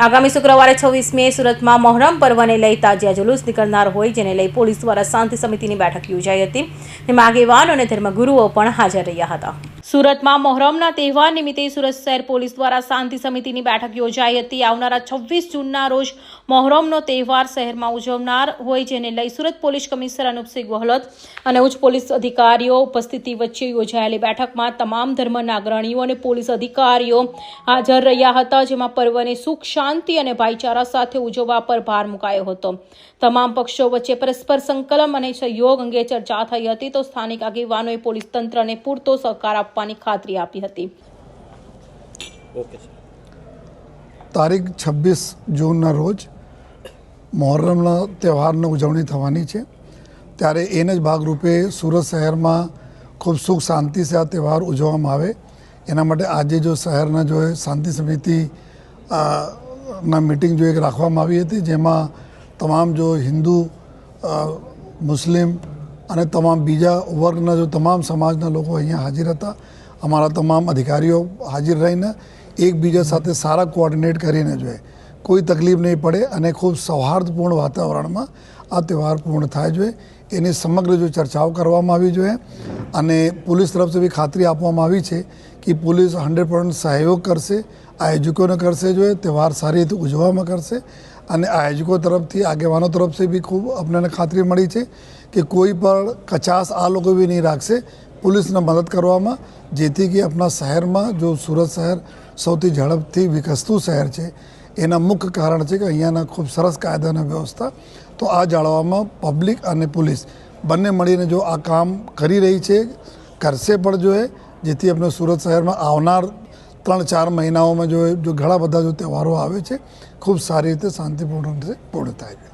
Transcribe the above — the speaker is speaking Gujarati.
આગામી શુક્રવારે 26 મે સુરતમાં મોહરમ પર્વને લઈ તાજિયા જુલુસ નીકળનાર હોય, જેને લઈ પોલીસ દ્વારા શાંતિ સમિતિની બેઠક યોજાઈ હતી. તેમાં આગેવાનો અને ધર્મગુરુઓ પણ હાજર રહ્યા હતા. સુરતમાં મોહરમના તહેવાર નિમિત્તે સુરત શહેર પોલીસ દ્વારા શાંતિ સમિતિની બેઠક યોજાઈ હતી. આવનારા 26 જૂનના રોજ મોહરમનો તહેવાર શહેરમાં ઉજવનાર હોય, જેને લઈ સુરત પોલીસ કમિશનર અનુપસિંહ ગોહલત અને ઉચ્ચ પોલીસ અધિકારીઓ ઉપસ્થિતિ વચ્ચે યોજાયેલી બેઠકમાં તમામ ધર્મના અગ્રણીઓ અને પોલીસ અધિકારીઓ હાજર રહ્યા હતા, જેમાં પર્વને સુખ, શાંતિ અને ભાઈચારા સાથે ઉજવવા પર ભાર મુકાયો હતો. તમામ પક્ષો વચ્ચે પરસ્પર સંકલન અને સહયોગ અંગે ચર્ચા થઈ હતી, તો સ્થાનિક આગેવાનોએ પોલીસ તંત્રને પૂરતો સહકાર આપવાની ખાતરી આપી હતી. તારીખ 26 જૂનના રોજ મોહરમના તહેવારની ઉજવણી થવાની છે, ત્યારે એને જ ભાગરૂપે સુરત શહેરમાં ખૂબ સુખ શાંતિ સે આ તહેવાર ઉજવવામાં આવે એના માટે આજે જો શહેરના જો શાંતિ સમિતિ ના મીટિંગ જો એક રાખવામાં આવી હતી, જેમાં તમામ જો હિન્દુ, મુસ્લિમ અને તમામ બીજા વર્ગના જો તમામ સમાજના લોકો અહીંયા હાજર હતા. અમારા તમામ અધિકારીઓ હાજર રહીને એકબીજા સાથે સારા કોઓર્ડિનેટ કરીને જોઈએ કોઈ તકલીફ નહીં પડે અને ખૂબ સૌહાર્દપૂર્ણ વાતાવરણમાં આ તહેવાર પૂર્ણ થાય જોઈએ એની સમગ્ર જો ચર્ચાઓ કરવામાં આવી જોઈએ. અને પોલીસ તરફથી બી ખાતરી આપવામાં આવી છે કે પોલીસ 100% સહયોગ કરશે, આયોજકોને કરશે જોઈએ, તહેવાર સારી રીતે ઉજવવામાં કરશે. અને આયોજકો તરફથી, આગેવાનો તરફથી બી ખૂબ આપણને ખાતરી મળી છે કે કોઈ પણ કચાશ આ લોકો બી નહીં રાખશે પોલીસને મદદ કરવામાં, જેથી કે આપણા શહેરમાં જો સુરત શહેર સૌથી ઝડપથી વિકસતું શહેર છે એના મુખ્ય કારણ છે કે અહીંયાના ખૂબ સરસ કાયદાના વ્યવસ્થા. તો આ જાળવવામાં પબ્લિક અને પોલીસ બંને મળીને જો આ કામ કરી રહી છે, કરશે પણ જોઈએ, જેથી આપણે સુરત શહેરમાં આવનાર 3-4 મહિનાઓમાં જો ઘણા બધા જો તહેવારો આવે છે ખૂબ સારી રીતે શાંતિપૂર્ણ રીતે પૂર્ણ થાય છે.